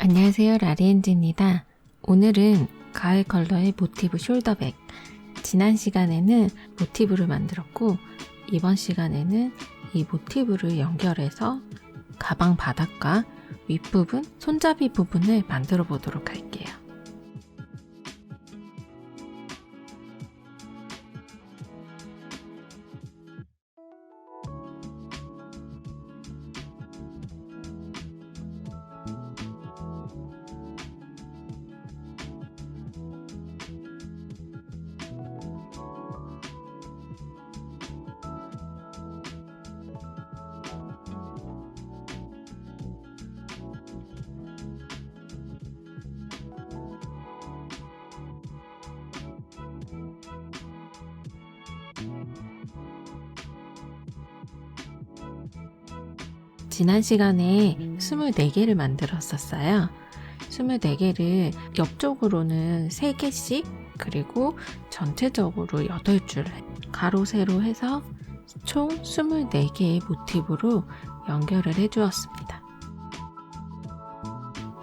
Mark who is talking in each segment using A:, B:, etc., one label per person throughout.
A: 안녕하세요, 라리엔즈입니다. 오늘은 가을 컬러의 모티브 숄더백. 지난 시간에는 모티브를 만들었고 이번 시간에는 이 모티브를 연결해서 가방 바닥과 윗부분, 손잡이 부분을 만들어 보도록 할게요. 지난 시간에 24개를 만들었었어요. 24개를 옆쪽으로는 3개씩, 그리고 전체적으로 8줄, 가로 세로 해서 총 24개의 모티브로 연결을 해주었습니다.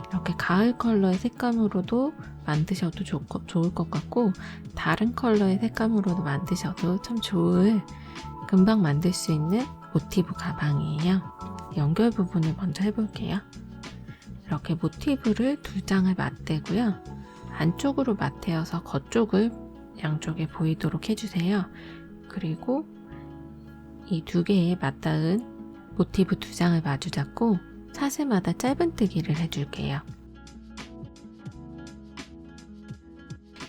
A: 이렇게 가을 컬러의 색감으로도 만드셔도 좋을 것 같고, 다른 컬러의 색감으로도 만드셔도 참 좋을, 금방 만들 수 있는 모티브 가방이에요. 연결 부분을 먼저 해볼게요. 이렇게 모티브를 2장을 맞대고요. 안쪽으로 맞대어서 겉쪽을 양쪽에 보이도록 해주세요. 그리고 이 2개에 맞닿은 모티브 2장을 마주 잡고 사슬마다 짧은뜨기를 해줄게요.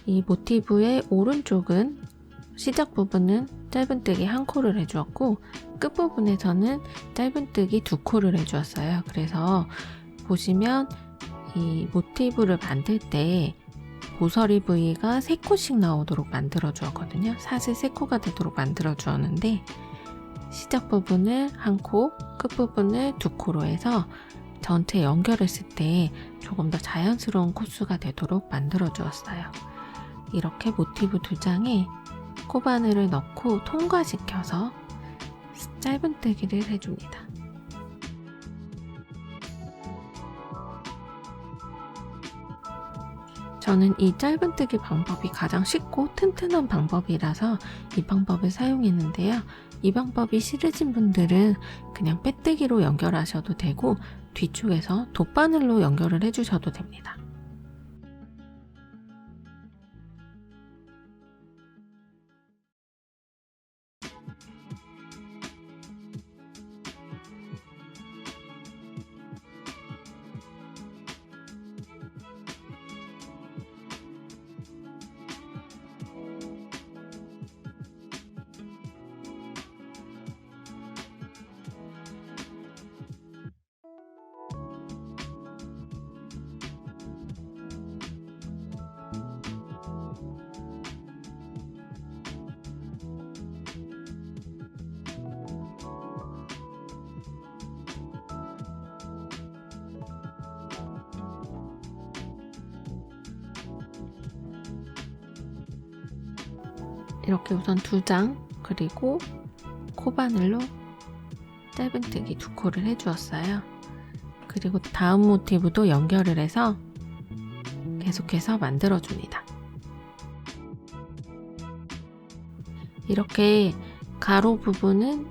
A: 이 모티브의 오른쪽은 시작 부분은 짧은뜨기 1코를 해주었고 끝부분에서는 짧은뜨기 2코를 해주었어요. 그래서 보시면 이 모티브를 만들 때 모서리 부위가 3코씩 나오도록 만들어 주었거든요. 사슬 3코가 되도록 만들어 주었는데 시작 부분을 1코, 끝부분을 2코로 해서 전체 연결했을 때 조금 더 자연스러운 코스가 되도록 만들어 주었어요. 이렇게 모티브 2장에 코바늘을 넣고 통과시켜서 짧은뜨기를 해줍니다. 저는 이 짧은뜨기 방법이 가장 쉽고 튼튼한 방법이라서 이 방법을 사용했는데요. 이 방법이 싫으신 분들은 그냥 빼뜨기로 연결하셔도 되고 뒤쪽에서 돗바늘로 연결을 해주셔도 됩니다. 이렇게 우선 2장, 그리고 코바늘로 짧은뜨기 2코를 해주었어요. 그리고 다음 모티브도 연결을 해서 계속해서 만들어줍니다. 이렇게 가로 부분은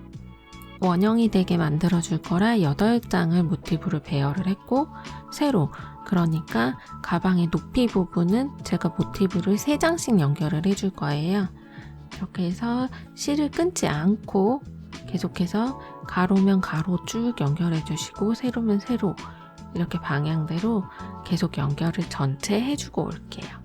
A: 원형이 되게 만들어줄 거라 8장을 모티브를 배열을 했고, 세로, 그러니까 가방의 높이 부분은 제가 모티브를 3장씩 연결을 해줄 거예요. 이렇게 해서 실을 끊지 않고 계속해서 가로면 가로 쭉 연결해 주시고 세로면 세로, 이렇게 방향대로 계속 연결을 전체 해주고 올게요.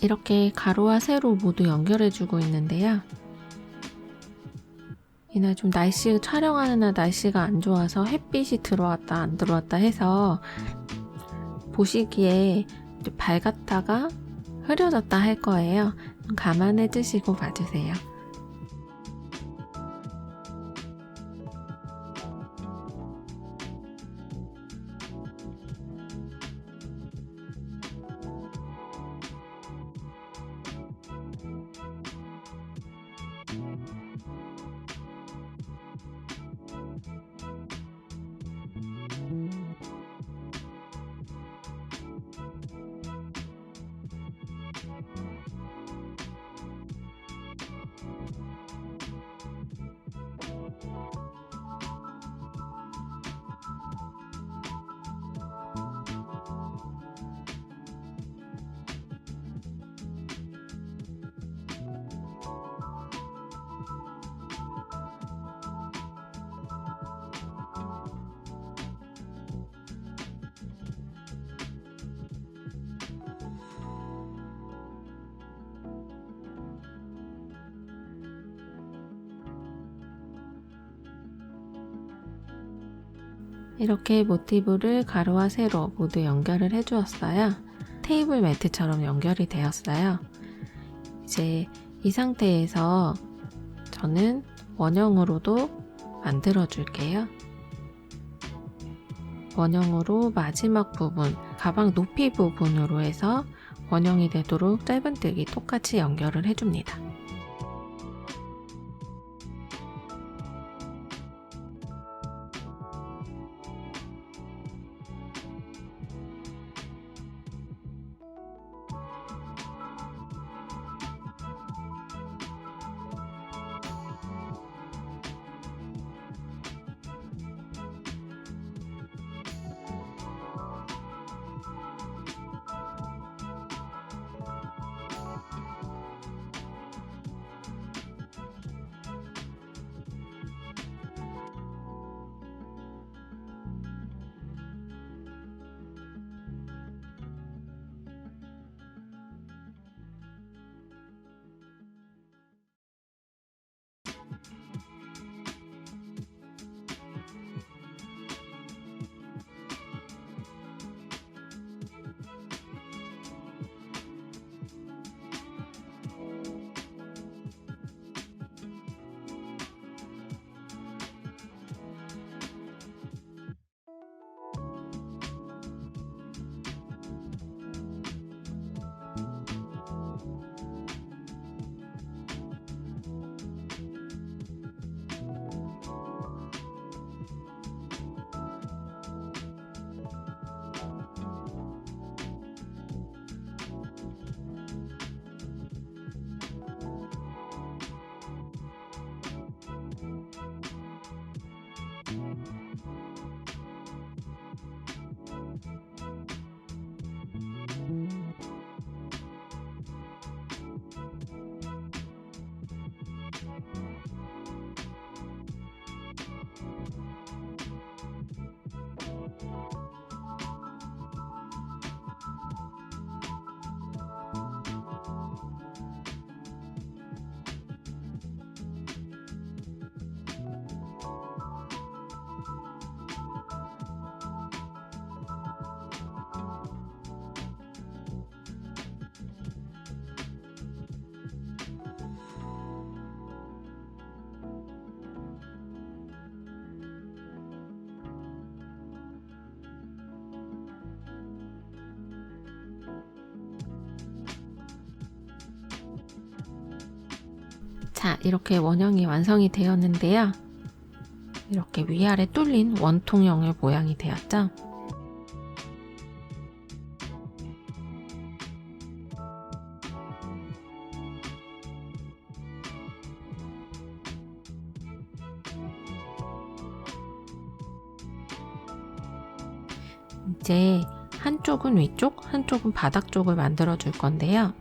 A: 이렇게 가로와 세로 모두 연결해주고 있는데요. 이날 좀 촬영하는 날 날씨가 안 좋아서 햇빛이 들어왔다 안 들어왔다 해서 보시기에 밝았다가 흐려졌다 할 거예요. 감안해 주시고 봐주세요. 이렇게 모티브를 가로와 세로 모두 연결을 해주었어요. 테이블 매트처럼 연결이 되었어요. 이제 이 상태에서 저는 원형으로도 만들어 줄게요. 원형으로 마지막 부분, 가방 높이 부분으로 해서 원형이 되도록 짧은뜨기 똑같이 연결을 해줍니다. 자, 이렇게 원형이 완성이 되었는데요. 이렇게 위아래 뚫린 원통형의 모양이 되었죠. 이제 한쪽은 위쪽, 한쪽은 바닥 쪽을 만들어 줄 건데요.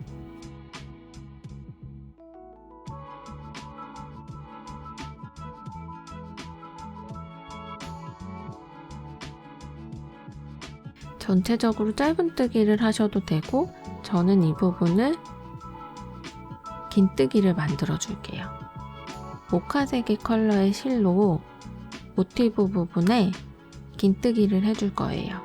A: 전체적으로 짧은뜨기를 하셔도 되고 저는 이 부분을 긴뜨기를 만들어 줄게요. 모카색의 컬러의 실로 모티브 부분에 긴뜨기를 해줄 거예요.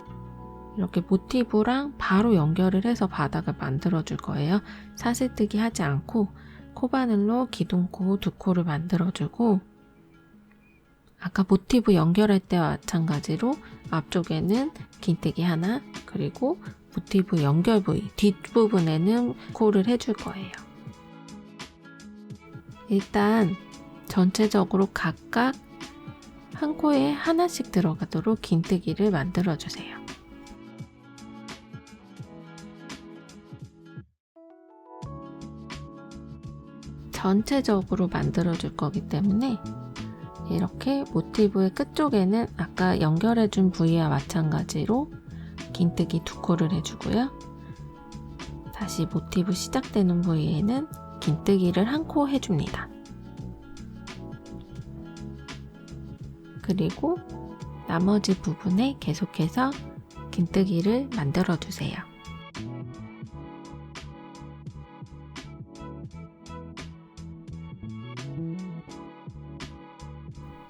A: 이렇게 모티브랑 바로 연결을 해서 바닥을 만들어 줄 거예요. 사슬뜨기 하지 않고 코바늘로 기둥코 두 코를 만들어 주고, 아까 모티브 연결할 때와 마찬가지로 앞쪽에는 긴뜨기 하나, 그리고 모티브 연결 부위 뒷부분에는 코를 해줄 거예요. 일단 전체적으로 각각 한 코에 하나씩 들어가도록 긴뜨기를 만들어 주세요. 전체적으로 만들어 줄 거기 때문에 이렇게 모티브의 끝쪽에는 아까 연결해 준 부위와 마찬가지로 긴뜨기 두 코를 해주고요. 다시 모티브 시작되는 부위에는 긴뜨기를 한 코 해줍니다. 그리고 나머지 부분에 계속해서 긴뜨기를 만들어 주세요.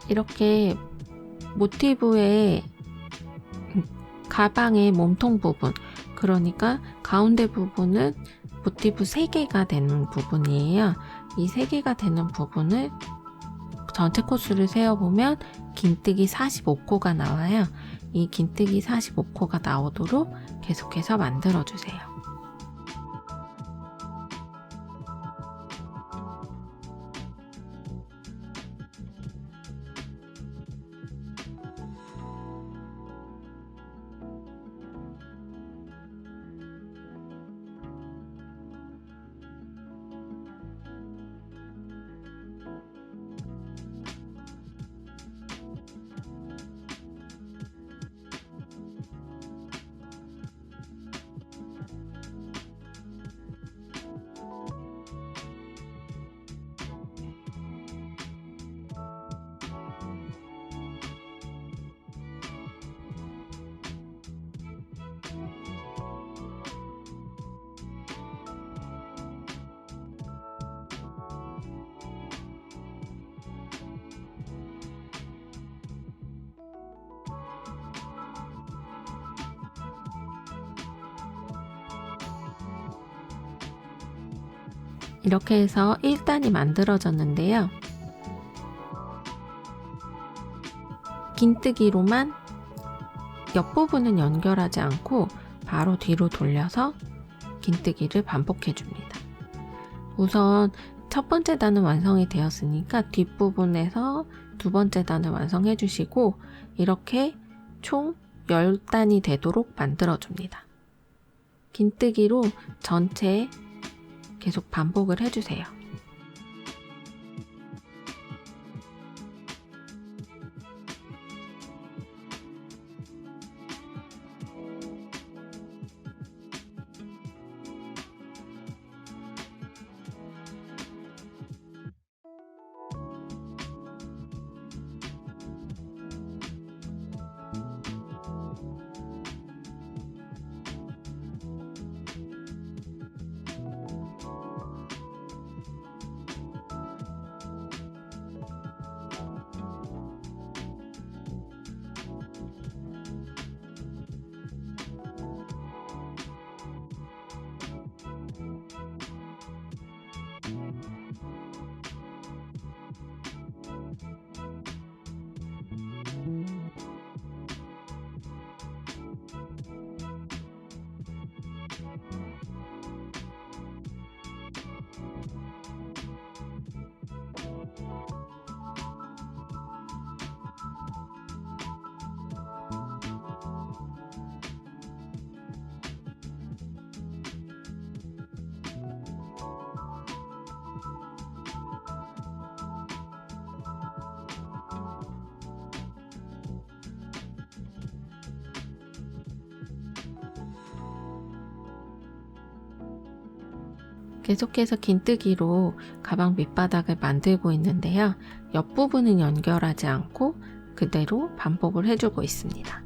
A: 이렇게 모티브의 가방의 몸통 부분, 그러니까 가운데 부분은 모티브 3개가 되는 부분이에요. 이 3개가 되는 부분을 전체 코스를 세어보면 긴뜨기 45코가 나와요. 이 긴뜨기 45코가 나오도록 계속해서 만들어주세요. 이렇게 해서 1단이 만들어졌는데요. 긴뜨기로만 옆부분은 연결하지 않고 바로 뒤로 돌려서 긴뜨기를 반복해 줍니다. 우선 첫 번째 단은 완성이 되었으니까 뒷부분에서 두 번째 단을 완성해 주시고, 이렇게 총 10단이 되도록 만들어 줍니다. 긴뜨기로 전체 계속 반복을 해주세요. 계속해서 긴뜨기로 가방 밑바닥을 만들고 있는데요. 옆부분은 연결하지 않고 그대로 반복을 해주고 있습니다.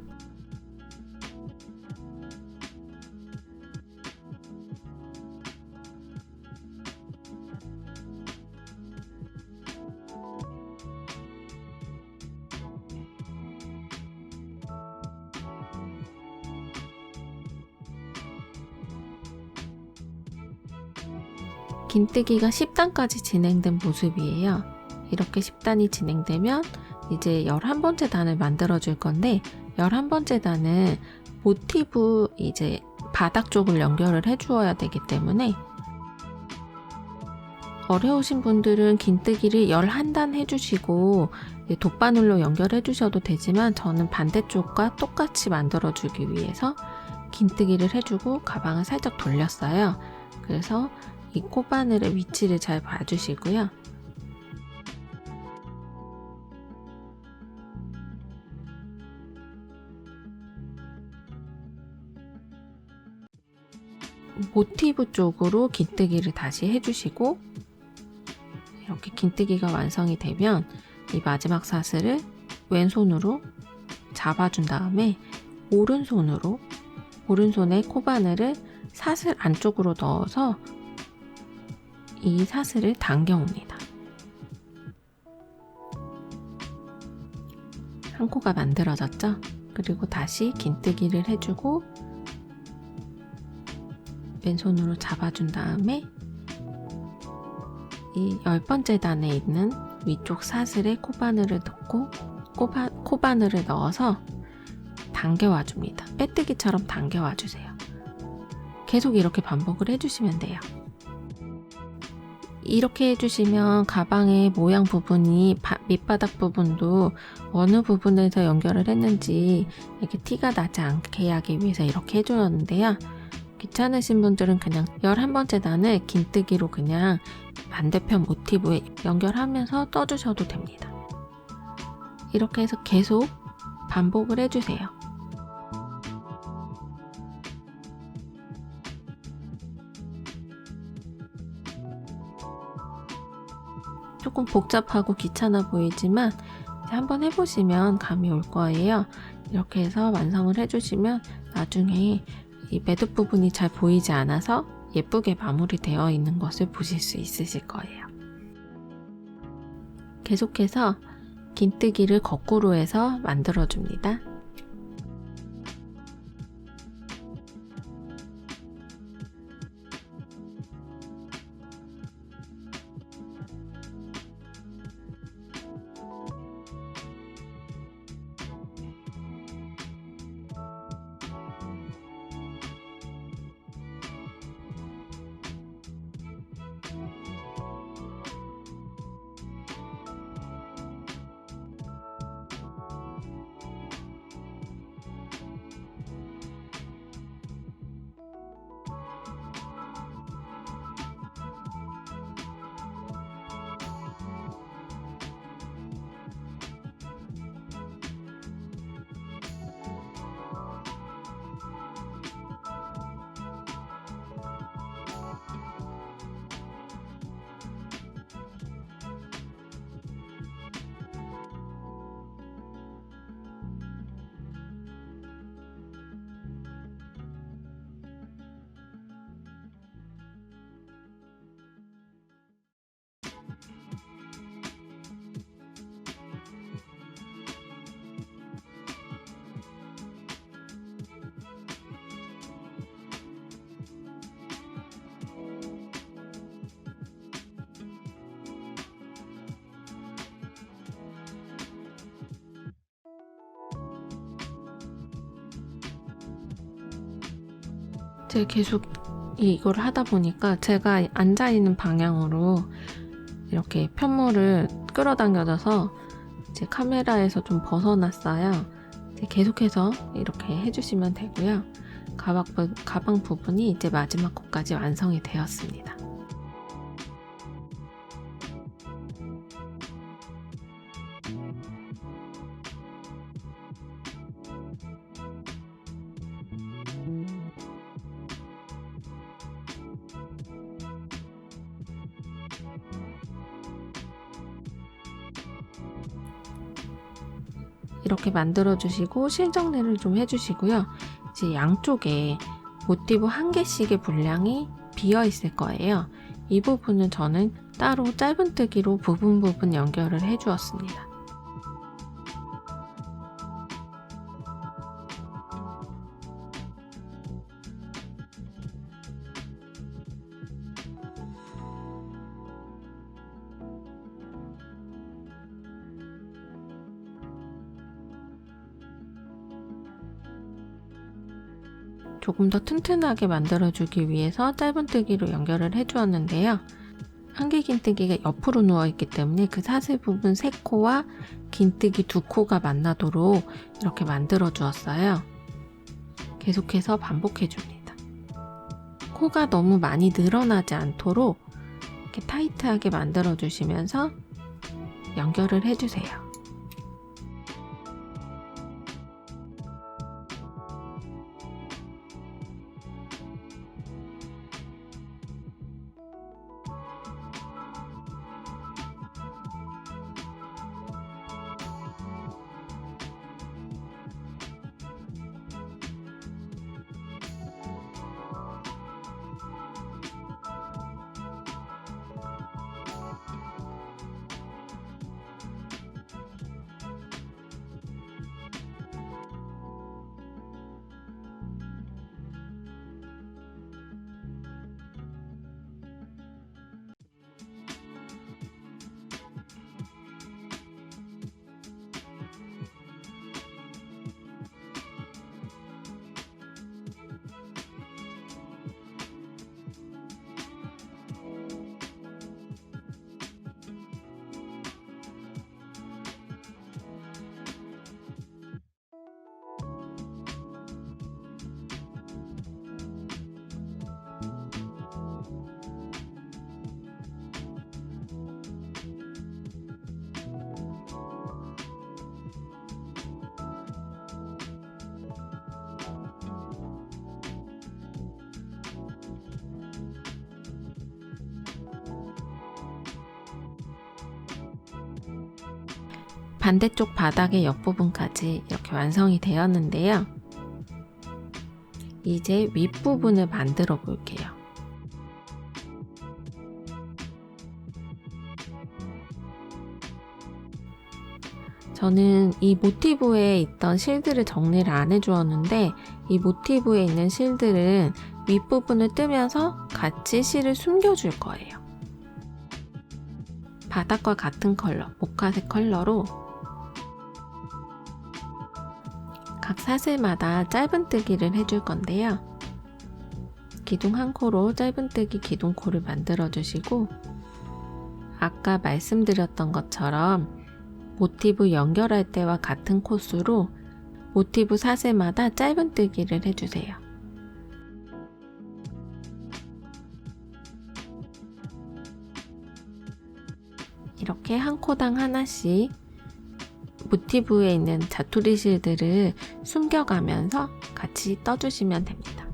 A: 긴뜨기가 10단까지 진행된 모습이에요. 이렇게 10단이 진행되면 이제 11번째 단을 만들어 줄 건데 11번째 단은 모티브 이제 바닥 쪽을 연결을 해 주어야 되기 때문에 어려우신 분들은 긴뜨기를 11단 해주시고 돗바늘로 연결해 주셔도 되지만 저는 반대쪽과 똑같이 만들어 주기 위해서 긴뜨기를 해주고 가방을 살짝 돌렸어요. 그래서 이 코바늘의 위치를 잘 봐주시고요. 모티브 쪽으로 긴뜨기를 다시 해주시고 이렇게 긴뜨기가 완성이 되면 이 마지막 사슬을 왼손으로 잡아준 다음에 오른손에 코바늘을 사슬 안쪽으로 넣어서 이 사슬을 당겨옵니다. 한 코가 만들어졌죠? 그리고 다시 긴뜨기를 해주고 왼손으로 잡아준 다음에 이 10번째 단에 있는 위쪽 사슬에 코바늘을 넣고 코바늘을 넣어서 당겨와 줍니다. 빼뜨기처럼 당겨와 주세요. 계속 이렇게 반복을 해주시면 돼요. 이렇게 해주시면 가방의 모양 부분이 밑바닥 부분도 어느 부분에서 연결을 했는지 이렇게 티가 나지 않게 하기 위해서 이렇게 해주었는데요. 귀찮으신 분들은 그냥 11번째 단을 긴뜨기로 그냥 반대편 모티브에 연결하면서 떠주셔도 됩니다. 이렇게 해서 계속 반복을 해주세요. 조금 복잡하고 귀찮아 보이지만 한번 해보시면 감이 올 거예요. 이렇게 해서 완성을 해주시면 나중에 이 매듭 부분이 잘 보이지 않아서 예쁘게 마무리되어 있는 것을 보실 수 있으실 거예요. 계속해서 긴뜨기를 거꾸로 해서 만들어줍니다. 제가 계속 이걸 하다 보니까 제가 앉아있는 방향으로 이렇게 편물을 끌어당겨져서 이제 카메라에서 좀 벗어났어요. 이제 계속해서 이렇게 해주시면 되고요. 가방 부분이 이제 마지막 코까지 완성이 되었습니다. 이렇게 만들어 주시고 실정리를 좀 해주시고요. 이제 양쪽에 모티브 한 개씩의 분량이 비어 있을 거예요. 이 부분은 저는 따로 짧은뜨기로 부분 연결을 해 주었습니다. 조금 더 튼튼하게 만들어주기 위해서 짧은뜨기로 연결을 해주었는데요. 한길긴뜨기가 옆으로 누워있기 때문에 그 사슬 부분 3코와 긴뜨기 2코가 만나도록 이렇게 만들어 주었어요. 계속해서 반복해줍니다. 코가 너무 많이 늘어나지 않도록 이렇게 타이트하게 만들어 주시면서 연결을 해주세요. 반대쪽 바닥의 옆부분까지 이렇게 완성이 되었는데요. 이제 윗부분을 만들어 볼게요. 저는 이 모티브에 있던 실들을 정리를 안 해주었는데 이 모티브에 있는 실들은 윗부분을 뜨면서 같이 실을 숨겨줄 거예요. 바닥과 같은 컬러, 모카색 컬러로 각 사슬마다 짧은뜨기를 해줄 건데요. 기둥 1코로 짧은뜨기 기둥코를 만들어 주시고 아까 말씀드렸던 것처럼 모티브 연결할 때와 같은 코스로 모티브 사슬마다 짧은뜨기를 해주세요. 이렇게 한 코당 하나씩 모티브에 있는 자투리 실들을 숨겨가면서 같이 떠주시면 됩니다.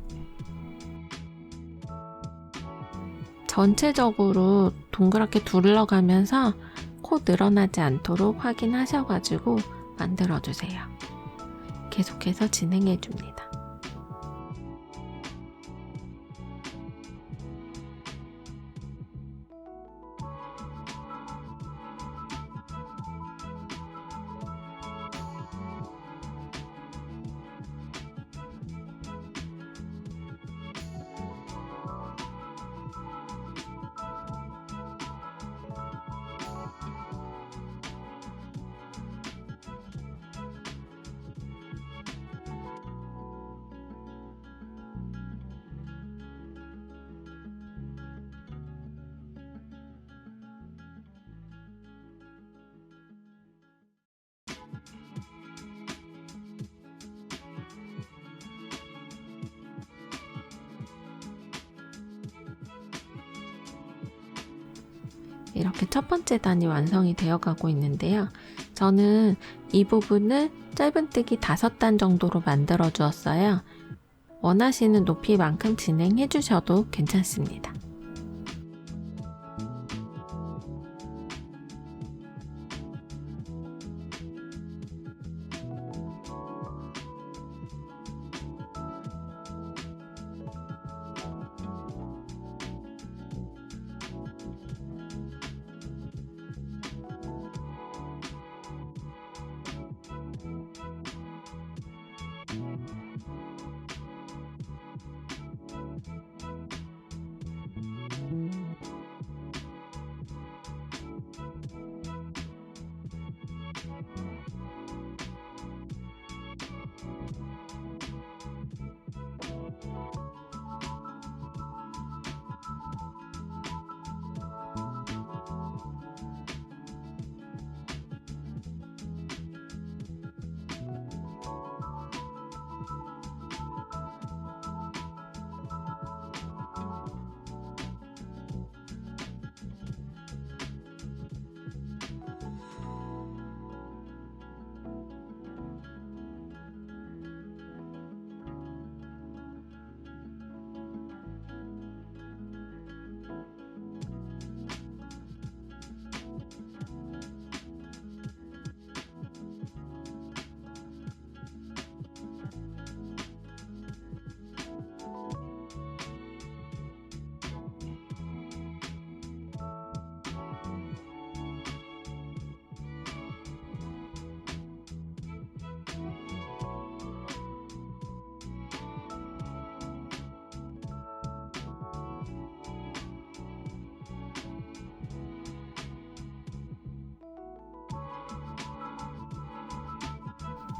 A: 전체적으로 동그랗게 둘러가면서 코 늘어나지 않도록 확인하셔가지고 만들어주세요. 계속해서 진행해줍니다. 이렇게 첫 번째 단이 완성이 되어 가고 있는데요. 저는 이 부분을 짧은뜨기 5단 정도로 만들어 주었어요. 원하시는 높이만큼 진행해 주셔도 괜찮습니다.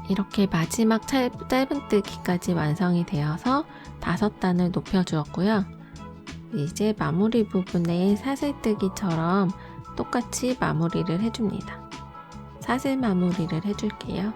A: 이렇게 마지막 짧은뜨기까지 완성이 되어서 5단을 높여주었고요. 이제 마무리 부분에 사슬뜨기처럼 똑같이 마무리를 해줍니다. 사슬 마무리를 해줄게요.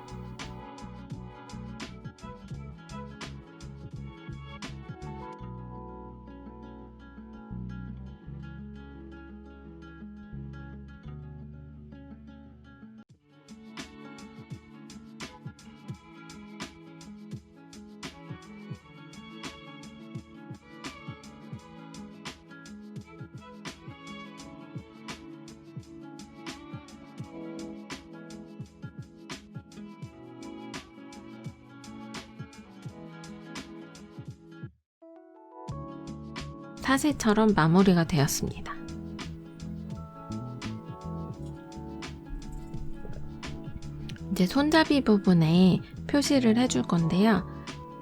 A: 사슬처럼 마무리가 되었습니다. 이제 손잡이 부분에 표시를 해줄 건데요.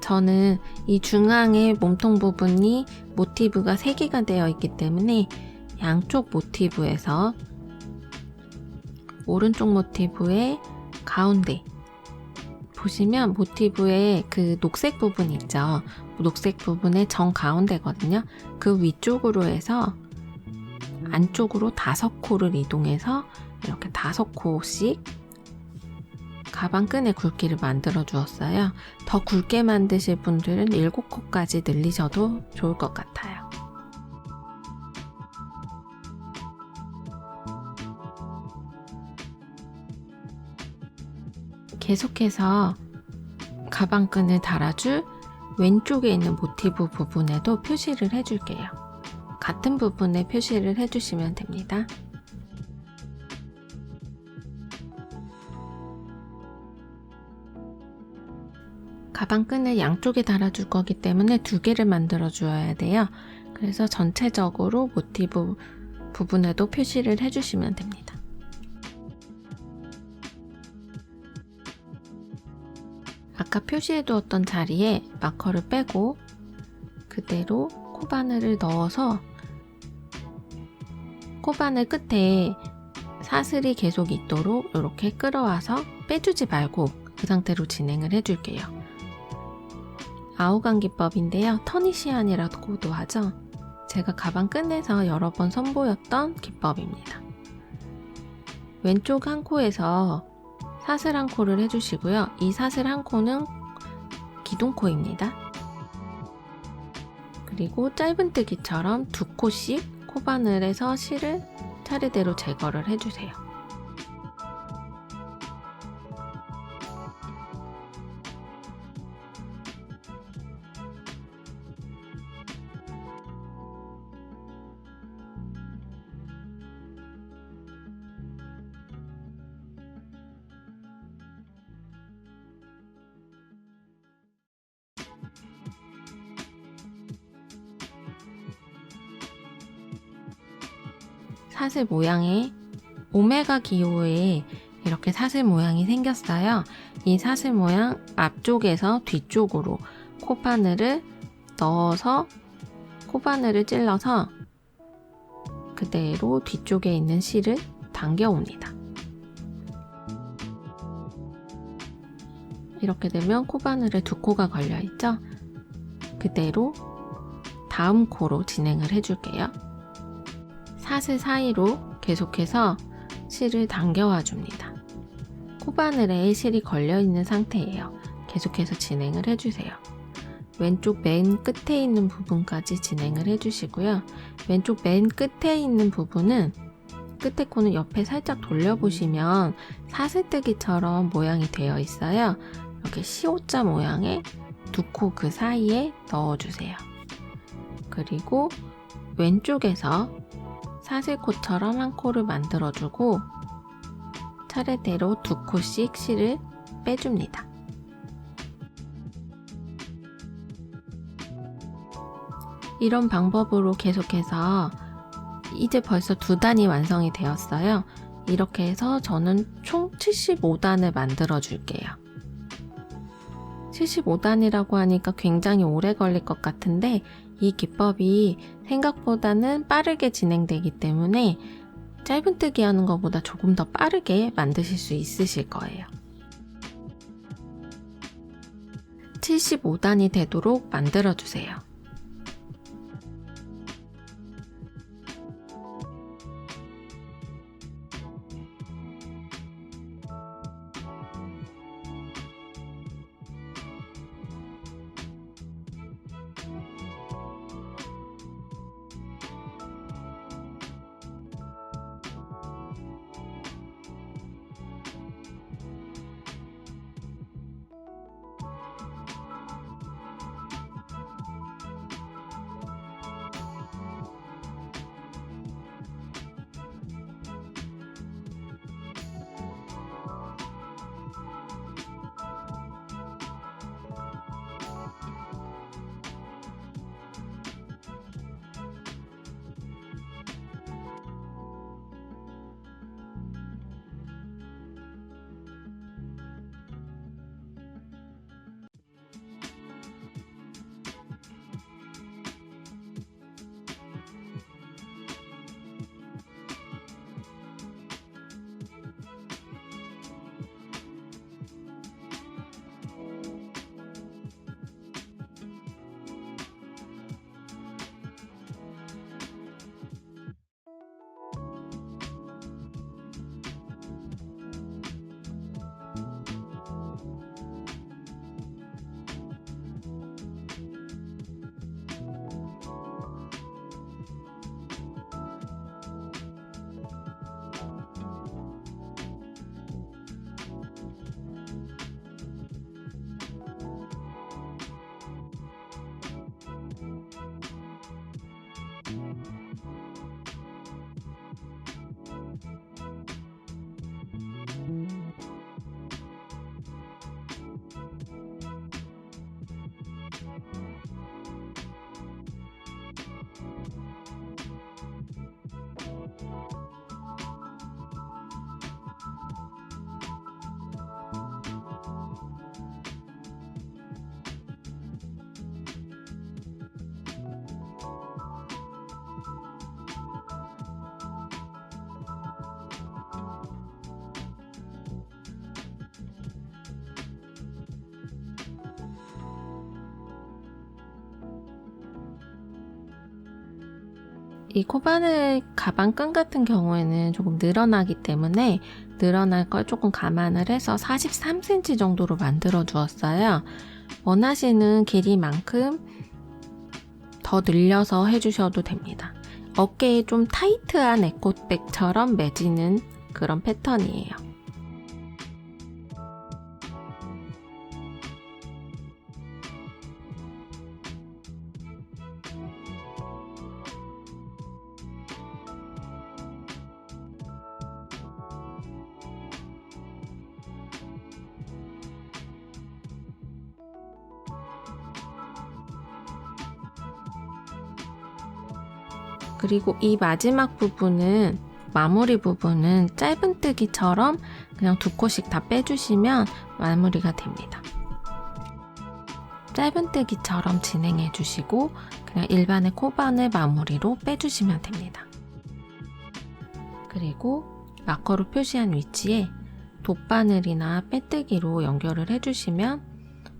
A: 저는 이 중앙의 몸통 부분이 모티브가 3개가 되어 있기 때문에 양쪽 모티브에서 오른쪽 모티브의 가운데 보시면 모티브의 그 녹색 부분 있죠. 녹색 부분의 정 가운데거든요. 그 위쪽으로 해서 안쪽으로 5코를 이동해서 이렇게 5코씩 가방끈의 굵기를 만들어 주었어요. 더 굵게 만드실 분들은 7코까지 늘리셔도 좋을 것 같아요. 계속해서 가방끈을 달아줄 왼쪽에 있는 모티브 부분에도 표시를 해줄게요. 같은 부분에 표시를 해주시면 됩니다. 가방끈을 양쪽에 달아줄 거기 때문에 2개를 만들어 주어야 돼요. 그래서 전체적으로 모티브 부분에도 표시를 해주시면 됩니다. 아까 표시해 두었던 자리에 마커를 빼고 그대로 코바늘을 넣어서 코바늘 끝에 사슬이 계속 있도록 이렇게 끌어와서 빼주지 말고 그 상태로 진행을 해줄게요. 아우간 기법인데요. 터니시안이라고도 하죠. 제가 가방끈에서 여러 번 선보였던 기법입니다. 왼쪽 한 코에서 사슬 한 코를 해주시고요. 이 사슬 한 코는 기둥코입니다. 그리고 짧은뜨기처럼 2코씩 코바늘에서 실을 차례대로 제거를 해주세요. 사슬 모양의 오메가 기호에 이렇게 사슬 모양이 생겼어요. 이 사슬 모양 앞쪽에서 뒤쪽으로 코바늘을 넣어서 코바늘을 찔러서 그대로 뒤쪽에 있는 실을 당겨옵니다. 이렇게 되면 코바늘에 2코가 걸려있죠? 그대로 다음 코로 진행을 해줄게요. 사슬 사이로 계속해서 실을 당겨와 줍니다. 코바늘에 실이 걸려있는 상태예요. 계속해서 진행을 해주세요. 왼쪽 맨 끝에 있는 부분까지 진행을 해주시고요. 왼쪽 맨 끝에 있는 부분은 끝에 코는 옆에 살짝 돌려보시면 사슬뜨기처럼 모양이 되어 있어요. 이렇게 시옷자 모양의 2코 그 사이에 넣어주세요. 그리고 왼쪽에서 사슬코처럼 한 코를 만들어주고 차례대로 2코씩 실을 빼줍니다. 이런 방법으로 계속해서 이제 벌써 2단이 완성이 되었어요. 이렇게 해서 저는 총 75단을 만들어 줄게요. 75단이라고 하니까 굉장히 오래 걸릴 것 같은데 이 기법이 생각보다는 빠르게 진행되기 때문에 짧은뜨기 하는 것보다 조금 더 빠르게 만드실 수 있으실 거예요. 75단이 되도록 만들어주세요. 이 코바늘 가방 끈 같은 경우에는 조금 늘어나기 때문에 늘어날 걸 조금 감안을 해서 43cm 정도로 만들어 주었어요. 원하시는 길이만큼 더 늘려서 해주셔도 됩니다. 어깨에 좀 타이트한 에코백처럼 매지는 그런 패턴이에요. 그리고 이 마지막 부분은 마무리 부분은 짧은뜨기처럼 그냥 2코씩 다 빼주시면 마무리가 됩니다. 짧은뜨기처럼 진행해 주시고 그냥 일반의 코바늘 마무리로 빼주시면 됩니다. 그리고 마커로 표시한 위치에 돗바늘이나 빼뜨기로 연결을 해주시면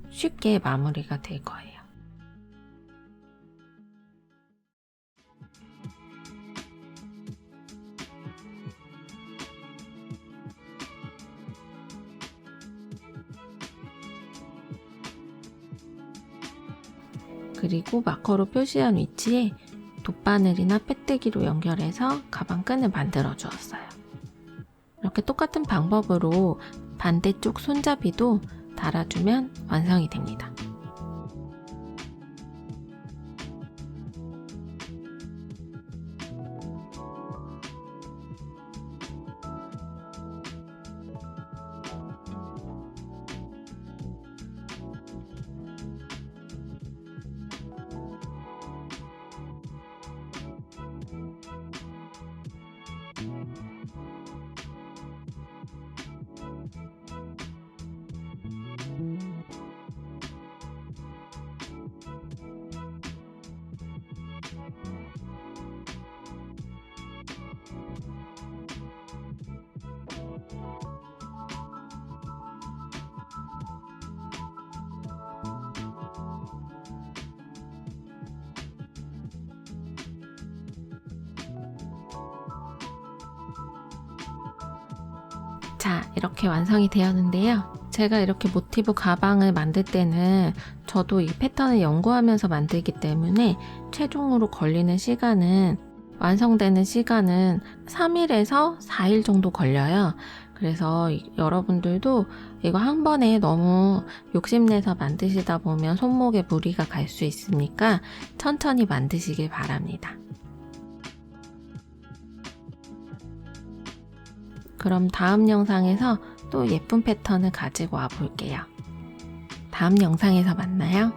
A: 쉽게 마무리가 될 거예요. 그리고 마커로 표시한 위치에 돗바늘이나 빼뜨기로 연결해서 가방 끈을 만들어 주었어요. 이렇게 똑같은 방법으로 반대쪽 손잡이도 달아주면 완성이 됩니다. 자, 이렇게 완성이 되었는데요. 제가 이렇게 모티브 가방을 만들 때는 저도 이 패턴을 연구하면서 만들기 때문에 최종으로 걸리는 시간은 완성되는 시간은 3일에서 4일 정도 걸려요. 그래서 여러분들도 이거 한 번에 너무 욕심내서 만드시다 보면 손목에 무리가 갈 수 있으니까 천천히 만드시길 바랍니다. 그럼 다음 영상에서 또 예쁜 패턴을 가지고 와 볼게요. 다음 영상에서 만나요.